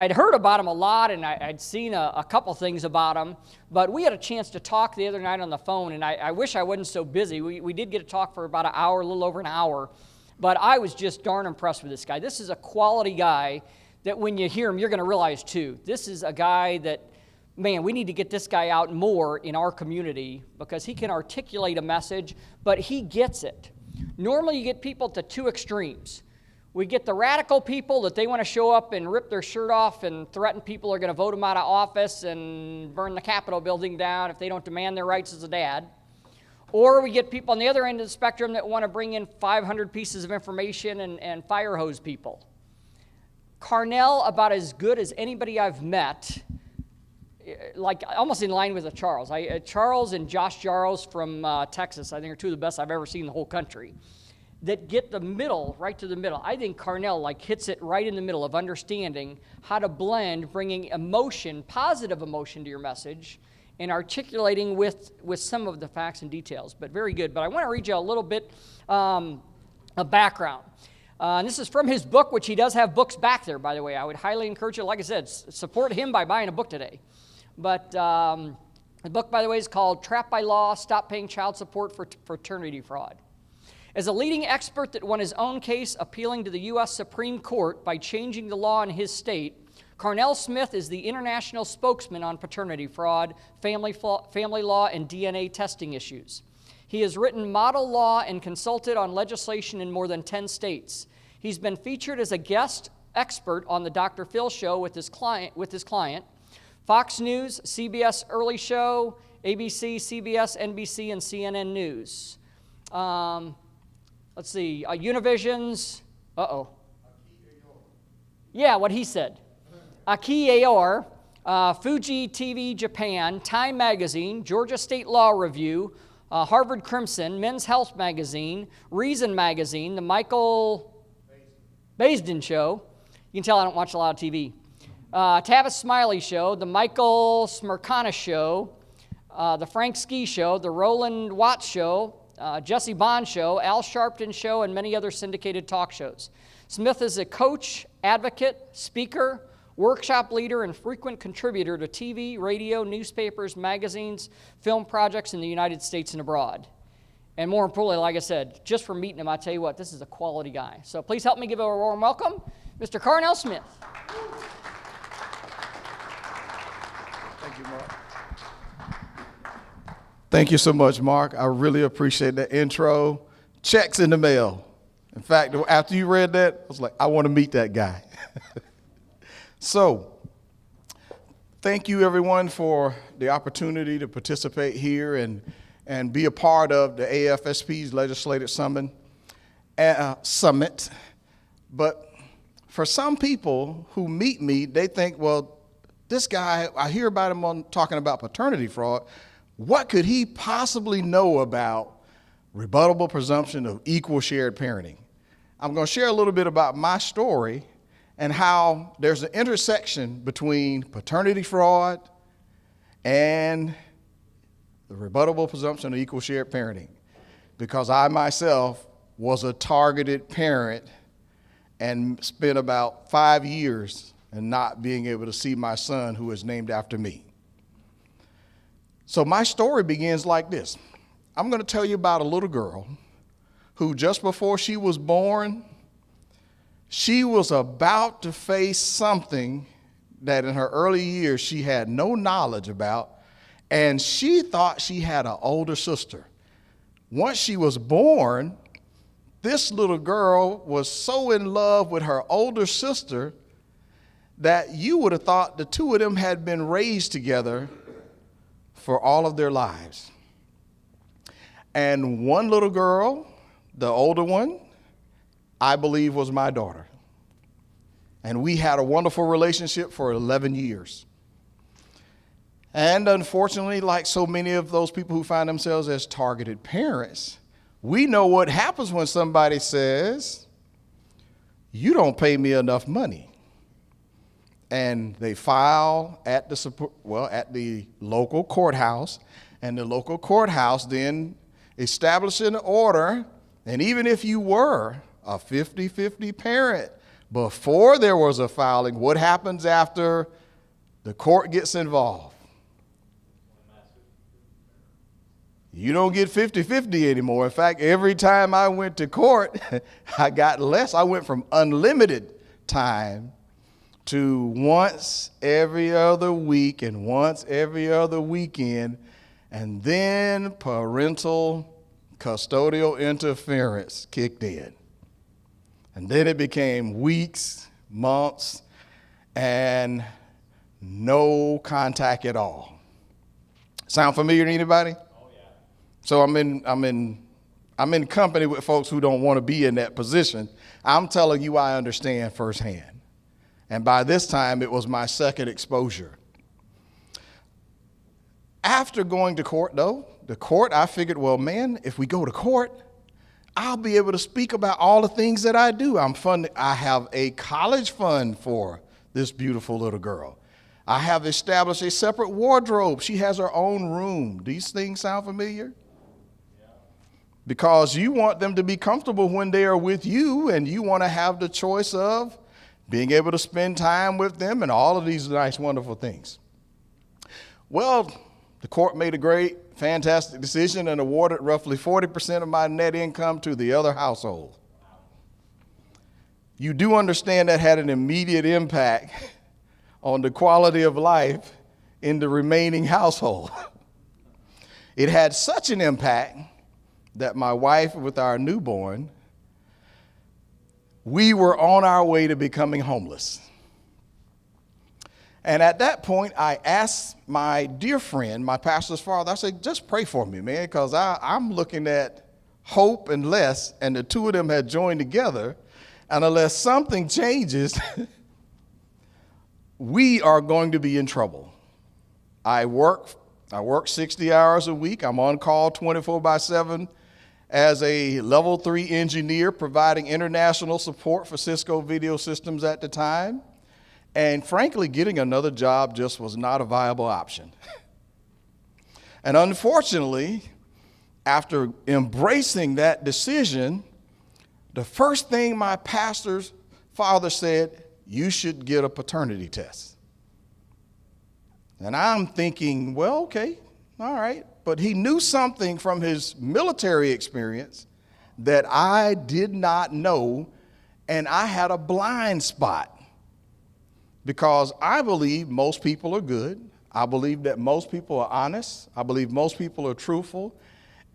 I'd heard about him a lot, and I'd seen a couple things about him, but we had a chance to talk the other night on the phone, and I wish I wasn't so busy. We did get to talk for about an hour, a little over an hour, but I was just darn impressed with this guy. This is a quality guy that when you hear him, you're going to realize, too. This is a guy that, man, we need to get this guy out more in our community because he can articulate a message, but he gets it. Normally, you get people to two extremes. We get the radical people that they want to show up and rip their shirt off and threaten people are going to vote them out of office and burn the Capitol building down if they don't demand their rights as a dad. Or we get people on the other end of the spectrum that want to bring in 500 pieces of information and fire hose people. Carnell, about as good as anybody I've met, like almost in line with Charles. Charles and Josh Jaros from Texas, I think are two of the best I've ever seen in the whole country, that get the middle, right to the middle. I think Carnell hits it right in the middle of understanding how to blend, bringing emotion, positive emotion to your message, and articulating with some of the facts and details. But very good. But I want to read you a little bit of background. And this is from his book, which he does have books back there, by the way. I would highly encourage you, like I said, support him by buying a book today. But the book, by the way, is called Trapped by Law, Stop Paying Child Support for Paternity Fraud. As a leading expert that won his own case appealing to the U.S. Supreme Court by changing the law in his state, Carnell Smith is the international spokesman on paternity fraud, family law, and DNA testing issues. He has written model law and consulted on legislation in more than 10 states. He's been featured as a guest expert on the Dr. Phil show with his client, Fox News, CBS Early Show, ABC, CBS, NBC, and CNN News. Let's see, Univision's, yeah, what he said. Aki Aor, Fuji TV Japan, Time Magazine, Georgia State Law Review, Harvard Crimson, Men's Health Magazine, Reason Magazine, The Michael Baisden Show. You can tell I don't watch a lot of TV. Tavis Smiley Show, The Michael Smirkana Show, The Frank Ski Show, The Roland Watts Show, Jesse Bond Show, Al Sharpton Show, and many other syndicated talk shows. Smith is a coach, advocate, speaker, workshop leader, and frequent contributor to TV, radio, newspapers, magazines, film projects in the United States and abroad. And more importantly, like I said, just from meeting him, I tell you what, this is a quality guy. So please help me give a warm welcome, Mr. Carnell Smith. Thank you, Mark. Thank you so much, Mark. I really appreciate that intro. Checks in the mail. In fact, after you read that, I was like, I want to meet that guy. So, thank you, everyone, for the opportunity to participate here and be a part of the AFSP's Legislative Summit. But for some people who meet me, they think, well, this guy, I hear about him talking about paternity fraud. What could he possibly know about rebuttable presumption of equal shared parenting? I'm going to share a little bit about my story and how there's an intersection between paternity fraud and the rebuttable presumption of equal shared parenting, because I myself was a targeted parent and spent about 5 years and not being able to see my son, who is named after me. So my story begins like this. I'm going to tell you about a little girl who, just before she was born, she was about to face something that in her early years she had no knowledge about, and she thought she had an older sister. Once she was born, this little girl was so in love with her older sister that you would have thought the two of them had been raised together for all of their lives. And one little girl, the older one, I believe was my daughter. And we had a wonderful relationship for 11 years. And unfortunately, like so many of those people who find themselves as targeted parents, we know what happens when somebody says, you don't pay me enough money. And they file at the local courthouse, and the local courthouse then establishes an order, and even if you were a 50-50 parent, before there was a filing, what happens after the court gets involved? You don't get 50-50 anymore. In fact, every time I went to court, I got less. I went from unlimited time to once every other week and once every other weekend, and then parental custodial interference kicked in. And then it became weeks, months, and no contact at all. Sound familiar to anybody? Oh, yeah. So I'm in company with folks who don't want to be in that position. I'm telling you, I understand firsthand. And by this time, it was my second exposure. After going to court, though, I figured, well, man, if we go to court, I'll be able to speak about all the things that I do. I have a college fund for this beautiful little girl. I have established a separate wardrobe. She has her own room. These things sound familiar? Yeah. Because you want them to be comfortable when they are with you, and you want to have the choice of being able to spend time with them and all of these nice, wonderful things. Well, the court made a great, fantastic decision and awarded roughly 40% of my net income to the other household. You do understand that had an immediate impact on the quality of life in the remaining household. It had such an impact that my wife, with our newborn, we were on our way to becoming homeless. And at that point, I asked my dear friend, my pastor's father, I said, just pray for me, man, because I'm looking at Hope and Les, and the two of them had joined together, and unless something changes, we are going to be in trouble. I work 60 hours a week. I'm on call 24/7 as a level 3 engineer providing international support for Cisco video systems at the time. And frankly, getting another job just was not a viable option. And unfortunately, after embracing that decision, the first thing my pastor's father said, you should get a paternity test. And I'm thinking, well, okay, all right. But he knew something from his military experience that I did not know, and I had a blind spot. Because I believe most people are good. I believe that most people are honest. I believe most people are truthful.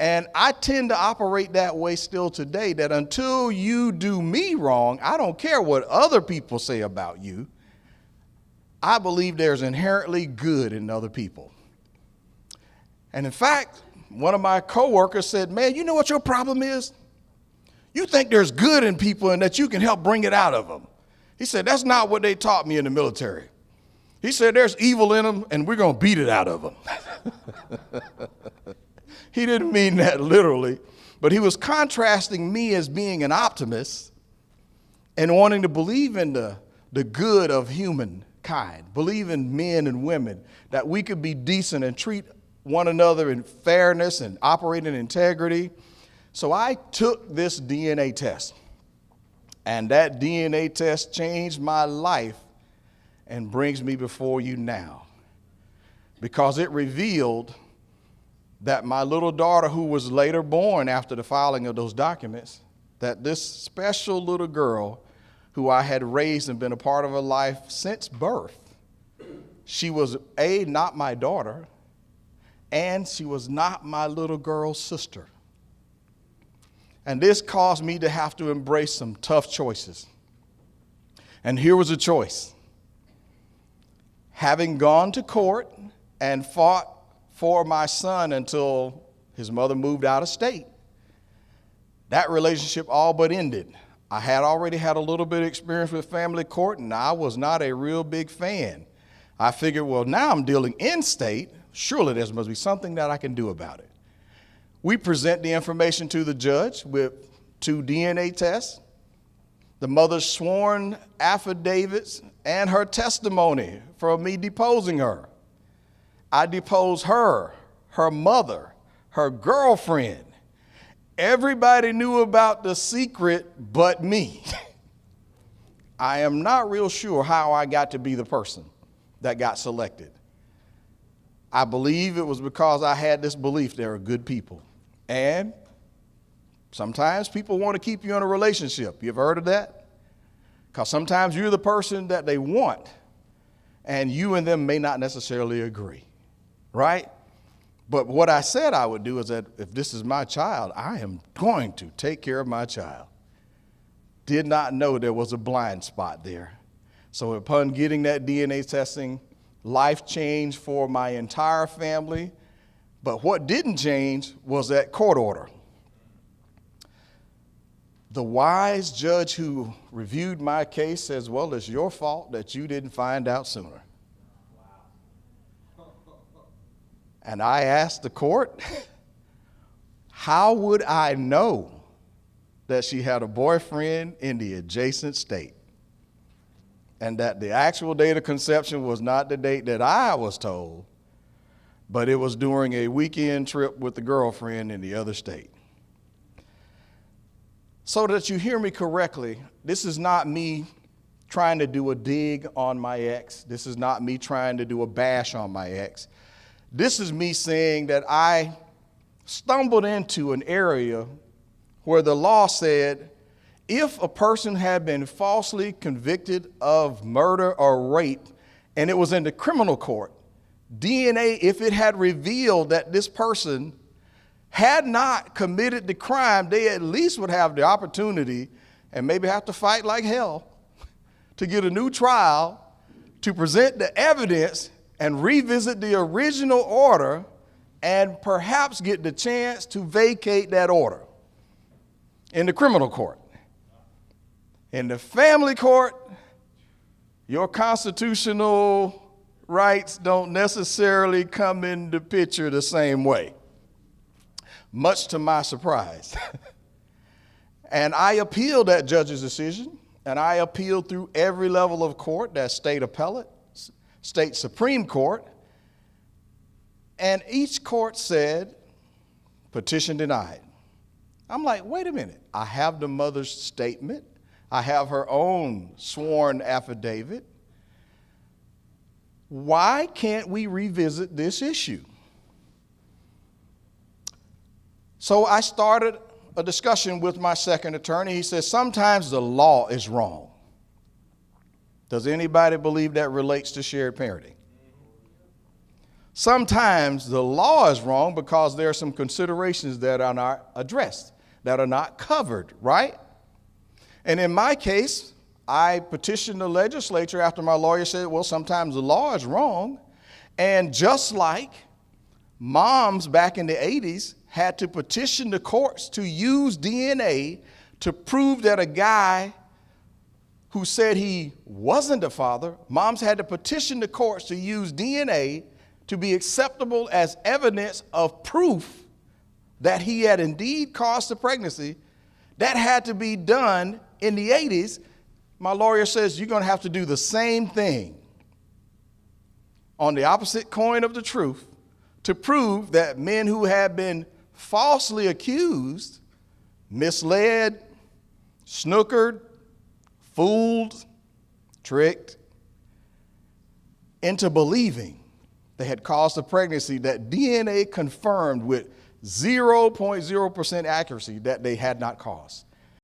And I tend to operate that way still today, that until you do me wrong, I don't care what other people say about you. I believe there's inherently good in other people. And in fact, one of my coworkers said, man, you know what your problem is? You think there's good in people and that you can help bring it out of them. He said, that's not what they taught me in the military. He said, there's evil in them, and we're going to beat it out of them. He didn't mean that literally, but he was contrasting me as being an optimist and wanting to believe in the good of humankind, believe in men and women, that we could be decent and treat one another in fairness and operate in integrity. So I took this DNA test. And that DNA test changed my life and brings me before you now. Because it revealed that my little daughter, who was later born after the filing of those documents, that this special little girl who I had raised and been a part of her life since birth, she was not my daughter, and she was not my little girl's sister. And this caused me to have to embrace some tough choices. And here was a choice. Having gone to court and fought for my son until his mother moved out of state, that relationship all but ended. I had already had a little bit of experience with family court, and I was not a real big fan. I figured, well, now I'm dealing in state. Surely there must be something that I can do about it. We present the information to the judge with 2 DNA tests, the mother's sworn affidavits, and her testimony for me deposing her. I deposed her, her mother, her girlfriend. Everybody knew about the secret but me. I am not real sure how I got to be the person that got selected. I believe it was because I had this belief there are good people. And sometimes people want to keep you in a relationship. You ever heard of that? Because sometimes you're the person that they want, and you and them may not necessarily agree, right? But what I said I would do is that if this is my child, I am going to take care of my child. Did not know there was a blind spot there. So upon getting that DNA testing, life changed for my entire family. But what didn't change was that court order. The wise judge who reviewed my case says, well, it's your fault that you didn't find out sooner. And I asked the court, how would I know that she had a boyfriend in the adjacent state? And that the actual date of conception was not the date that I was told, but it was during a weekend trip with the girlfriend in the other state. So that you hear me correctly, this is not me trying to do a dig on my ex. This is not me trying to do a bash on my ex. This is me saying that I stumbled into an area where the law said if a person had been falsely convicted of murder or rape and it was in the criminal court, DNA, if it had revealed that this person had not committed the crime, they at least would have the opportunity, and maybe have to fight like hell, to get a new trial, to present the evidence and revisit the original order, and perhaps get the chance to vacate that order in the criminal court. In the family court, your constitutional rights don't necessarily come into picture the same way, much to my surprise. And I appealed that judge's decision, and I appealed through every level of court, that state appellate, state Supreme Court, and each court said, petition denied. I'm like, wait a minute, I have the mother's statement, I have her own sworn affidavit. Why can't we revisit this issue? So I started a discussion with my second attorney. He says, sometimes the law is wrong. Does anybody believe that relates to shared parenting? Sometimes the law is wrong because there are some considerations that are not addressed, that are not covered, right? And in my case, I petitioned the legislature after my lawyer said, well, sometimes the law is wrong. And just like moms back in the 80s had to petition the courts to use DNA to prove that a guy who said he wasn't a father, moms had to petition the courts to use DNA to be acceptable as evidence of proof that he had indeed caused the pregnancy. That had to be done in the 80s. My lawyer says you're going to have to do the same thing on the opposite coin of the truth to prove that men who have been falsely accused, misled, snookered, fooled, tricked into believing they had caused a pregnancy that DNA confirmed with 0.0% accuracy that they had not caused.